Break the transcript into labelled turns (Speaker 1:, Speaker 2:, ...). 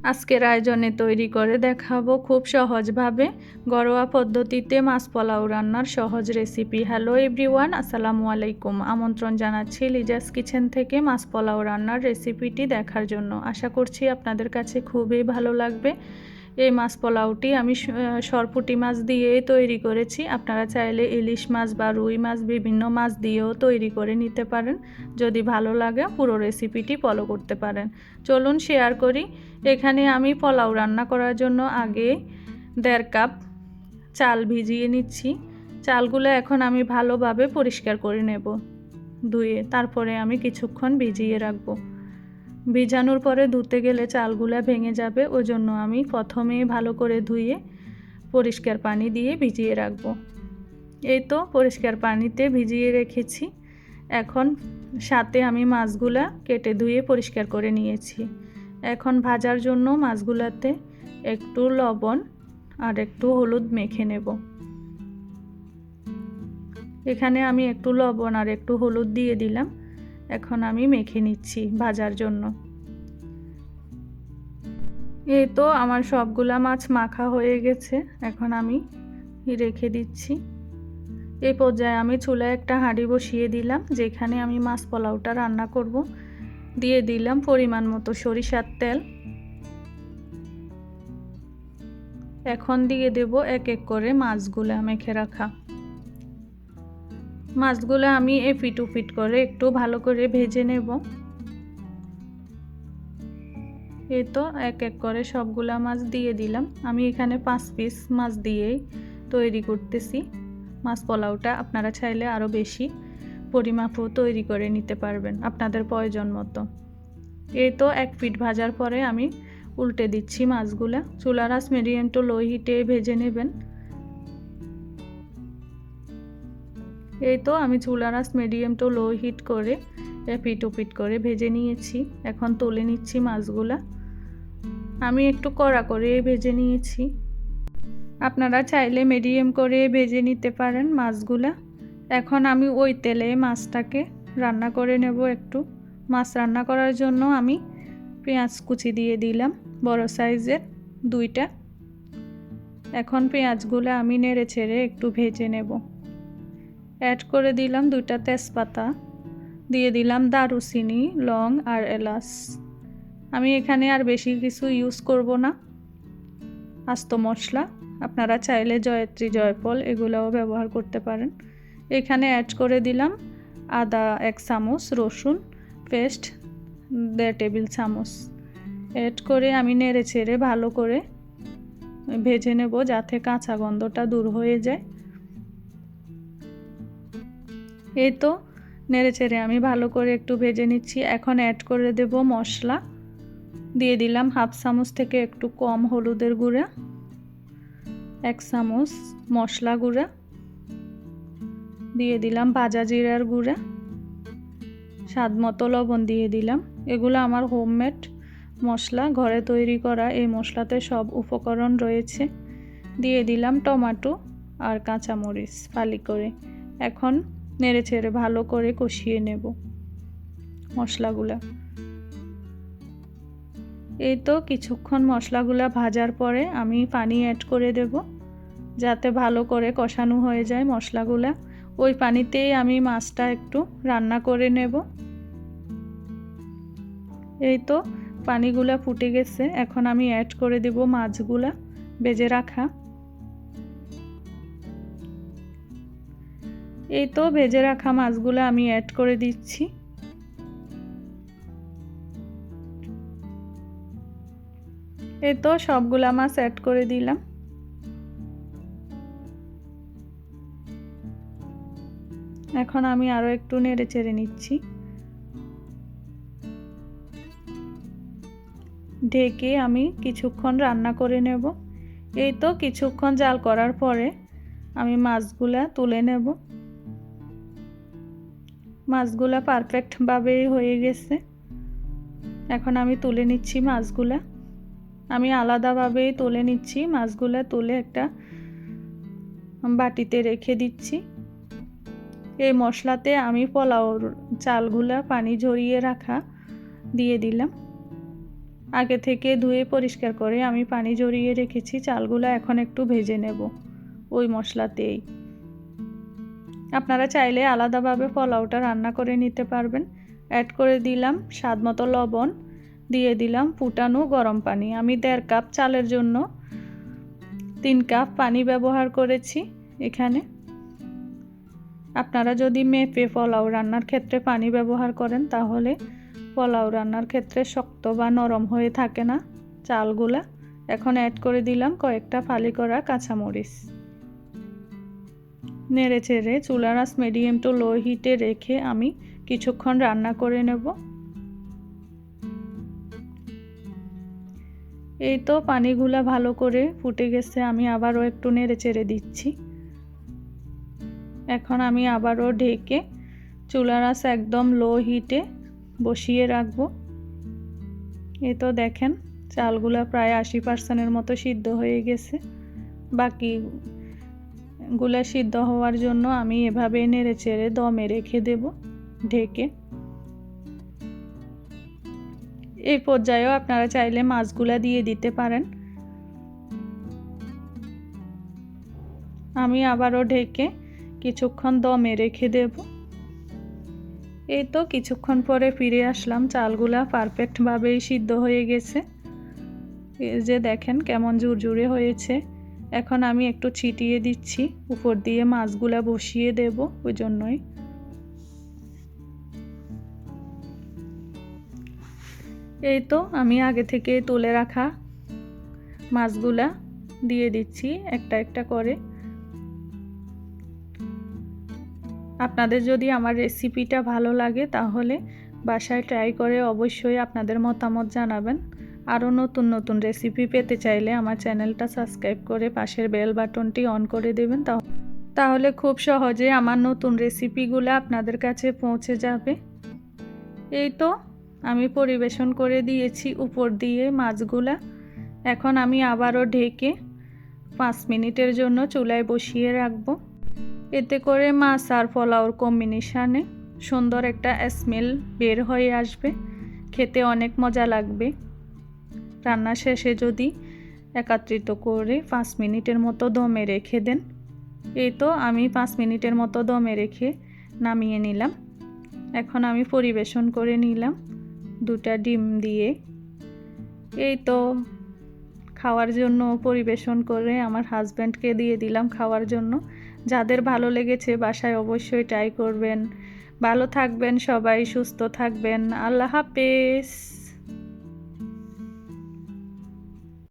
Speaker 1: আজকের আয়োজনে তৈরি করে দেখাবো খুব সহজভাবে ঘরোয়া পদ্ধতিতে মাছ পোলাও রান্নার সহজ রেসিপি। হ্যালো এভরিওয়ান, আসসালামু আলাইকুম। আমন্ত্রণ জানাচ্ছি লিজাস কিচেন থেকে মাছ পোলাও রান্নার রেসিপিটি দেখার জন্য। আশা করছি আপনাদের কাছে খুবই ভালো লাগবে। এই মাছ পোলাওটি আমি সরপুঁটি মাছ দিয়েই তৈরি করেছি। আপনারা চাইলে ইলিশ মাছ বা রুই মাছ বিভিন্ন মাছ দিয়েও তৈরি করে নিতে পারেন। যদি ভালো লাগে পুরো রেসিপিটি ফলো করতে পারেন। চলুন শেয়ার করি। এখানে আমি পোলাও রান্না করার জন্য আগে 1.5 কাপ চাল ভিজিয়ে নিচ্ছি। চালগুলো এখন আমি ভালোভাবে পরিষ্কার করে নেব ধুয়ে, তারপরে আমি কিছুক্ষণ ভিজিয়ে রাখবো। ভিজানোর পরে ধুতে গেলে চালগুলা ভেঙে যাবে, ওই জন্য আমি প্রথমে ভালো করে ধুয়ে পরিষ্কার পানি দিয়ে ভিজিয়ে রাখবো। এই তো পরিষ্কার পানিতে ভিজিয়ে রেখেছি। এখন সাথে আমি মাছগুলা কেটে ধুয়ে পরিষ্কার করে নিয়েছি। এখন ভাজার জন্য মাছগুলাতে একটু লবণ আর একটু হলুদ মেখে নেব। এখানে আমি একটু লবণ আর একটু হলুদ দিয়ে দিলাম। এখন আমি মেখে নিচ্ছি ভাজার জন্য। এই তো আমার সবগুলা মাছ মাখা হয়ে গেছে। এখন আমি রেখে দিচ্ছি। এই পর্যায়ে আমি চুলায় একটা হাঁড়ি বসিয়ে দিলাম, যেখানে আমি মাছ পোলাওটা রান্না করব। দিয়ে দিলাম পরিমাণ মতো সরিষার তেল। এখন দিয়ে দেব এক এক করে মাছগুলা মেখে রাখা। মাছগুলো আমি এপিট ওপিট করে একটু ভালো করে ভেজে নেব। এই তো এক এক করে সবগুলা মাছ দিয়ে দিলাম। আমি এখানে 5 পিস মাছ দিয়েই তৈরি করতেছি মাছ পোলাওটা। আপনারা চাইলে আরও বেশি পরিমাপও তৈরি করে নিতে পারবেন আপনাদের প্রয়োজন মতো। এই তো এক পিঠ ভাজার পরে আমি উল্টে দিচ্ছি মাছগুলা। চুলার আঁচ মিডিয়াম টু লো হিটে ভেজে নেবেন। এই তো আমি চুলার আঁচ মিডিয়াম টু লো হিট করে এপিট ওপিট করে ভেজে নিয়েছি। এখন তুলে নিচ্ছি মাছগুলা। আমি একটু কড়া করে ভেজে নিয়েছি। আপনারা চাইলে মিডিয়াম করে ভেজে নিতে পারেন মাছগুলা। এখন আমি ওই তেলে মাছটাকে রান্না করে নেব একটু। মাছ রান্না করার জন্য আমি পেঁয়াজ কুচি দিয়ে দিলাম, বড় সাইজের 2টা। এখন পেঁয়াজগুলো আমি নেড়ে ছেড়ে একটু ভেজে নেব। অ্যাড করে দিলাম 2টা তেজপাতা, দিয়ে দিলাম দারুচিনি, লং আর এলাচ। আমি এখানে আর বেশি কিছু ইউজ করব না, আস্ত মশলা। আপনারা চাইলে জয়ত্রী, জয়ফল এগুলোও ব্যবহার করতে পারেন। এখানে অ্যাড করে দিলাম আদা 1 চামচ, রসুন পেস্ট 1.5 টেবিল চামচ। অ্যাড করে আমি নেড়ে ছেড়ে ভালো করে ভেজে নেব, যাতে কাঁচা গন্ধটা দূর হয়ে যায়। এই তো নেড়ে ছেড়ে আমি ভালো করে একটু ভেজে নিচ্ছি। এখন অ্যাড করে দেব মশলা। দিয়ে দিলাম 1/2 চামচ থেকে একটু কম হলুদের গুঁড়া, 1 চামচ মশলা গুঁড়া, দিয়ে দিলাম ভাজা জিরার গুঁড়া, স্বাদ মতো লবণ দিয়ে দিলাম। এগুলো আমার হোমমেড মশলা, ঘরে তৈরি করা। এই মশলাতে সব উপকরণ রয়েছে। দিয়ে দিলাম টমেটো আর কাঁচামরিচ ফালি করে। এখন নেড়ে ছেড়ে ভালো করে কষিয়ে নেব মশলাগুলা। এই তো কিছুক্ষণ মশলাগুলা ভাজার পরে আমি পানি অ্যাড করে দেব, যাতে ভালো করে কষানো হয়ে যায় মশলাগুলা। ওই পানিতেই আমি মাছটা একটু রান্না করে নেব। এই তো পানিগুলা ফুটে গেছে। এখন আমি অ্যাড করে দেব মাছগুলা ভেজে রাখা। এই তো ভেজে রাখা মাছগুলো আমি অ্যাড করে দিচ্ছি। এই তো সবগুলা মাছ অ্যাড করে দিলাম। এখন আমি আরও একটু নেড়ে চেড়ে নিচ্ছি। ঢেকে আমি কিছুক্ষণ রান্না করে নেব। এই তো কিছুক্ষণ জাল করার পরে আমি মাছগুলা তুলে নেব। মাছগুলা পারফেক্টভাবে হয়ে গেছে। এখন আমি তুলে নিচ্ছি মাছগুলা। আমি আলাদাভাবেই তুলে নিচ্ছি মাছগুলা। তুলে একটা বাটিতে রেখে দিচ্ছি। এই মশলাতে আমি পোলাওর চালগুলা পানি ঝরিয়ে রাখা দিয়ে দিলাম। আগে থেকে ধুয়ে পরিষ্কার করে আমি পানি ঝরিয়ে রেখেছি। চালগুলো এখন একটু ভেজে নেব ওই মশলাতেই। আপনারা চাইলে আলাদাভাবে পোলাওটা রান্না করে নিতে পারবেন। অ্যাড করে দিলাম স্বাদমতো লবণ, দিয়ে দিলাম ফুটানো গরম পানি। আমি 1.5 কাপ চালের জন্য 3 কাপ পানি ব্যবহার করেছি এখানে। আপনারা যদি মেপে পোলাও রান্নার ক্ষেত্রে পানি ব্যবহার করেন তাহলে পোলাও রান্নার ক্ষেত্রে শক্ত বা নরম হয়ে থাকে না চালগুলা। এখন অ্যাড করে দিলাম কয়েকটা ফালি করা কাঁচামরিচ। নেড়ে চেড়ে চুলার আঁচ মিডিয়াম টু লো হিটে রেখে আমি কিছুক্ষণ রান্না করে নেব। এই তো পানিগুলা ভালো করে ফুটে গেছে, আমি আবারও একটু নেড়ে চেড়ে দিচ্ছি। এখন আমি আবারও ঢেকে চুলার আঁচ একদম লো হিটে বসিয়ে রাখব। এই তো দেখেন চালগুলা প্রায় 80% মতো সিদ্ধ হয়ে গেছে। বাকিগুলা সিদ্ধ হওয়ার জন্য আমি এভাবে নেড়ে চেড়ে দমে রেখে দেব ঢেকে। এই পর্যায়েও আপনারা চাইলে মাছগুলা দিয়ে দিতে পারেন। আমি আবারও ঢেকে কিছুক্ষণ দমে রেখে দেব। এই তো কিছুক্ষণ পরে ফিরে আসলাম, চালগুলা পারফেক্টভাবেই সিদ্ধ হয়ে গেছে। এই যে দেখেন কেমন ঝুরঝুরে হয়েছে। এখন আমি একটু ছিটিয়ে দিচ্ছি, উপর দিয়ে মাছগুলা বসিয়ে দেব ওই জন্যই। এই তো আমি আগে থেকে তুলে রাখা মাছগুলা দিয়ে দিচ্ছি একটা একটা করে। আপনাদের যদি আমার রেসিপিটা ভালো লাগে তাহলে বাসায় ট্রাই করে অবশ্যই আপনাদের মতামত জানাবেন। আরও নতুন নতুন রেসিপি পেতে চাইলে আমার চ্যানেলটা সাবস্ক্রাইব করে পাশের বেল বাটনটি অন করে দেবেন, তাহলে খুব সহজে আমার নতুন রেসিপিগুলো আপনাদের কাছে পৌঁছে যাবে। এই তো আমি পরিবেশন করে দিয়েছি উপর দিয়ে মাছগুলা। এখন আমি আবারও ঢেকে 5 মিনিটের জন্য চুলায় বসিয়ে রাখব। এতে করে মাছ আর পোলাওর কম্বিনেশানে সুন্দর একটা স্মেল বের হয়ে আসবে, খেতে অনেক মজা লাগবে। রান্না শেষে যদি একত্রিত করে 5 মিনিটের মতো দমে রেখে দেন। এই তো আমি 5 মিনিটের মতো দমে রেখে নামিয়ে নিলাম। এখন আমি পরিবেশন করে নিলাম 2টা ডিম দিয়ে। এই তো খাওয়ার জন্য পরিবেশন করে আমার হাজব্যান্ডকে দিয়ে দিলাম খাওয়ার জন্য। যাদের ভালো লেগেছে বাসায় অবশ্যই ট্রাই করবেন। ভালো থাকবেন সবাই, সুস্থ থাকবেন। আল্লাহ হাফেজ।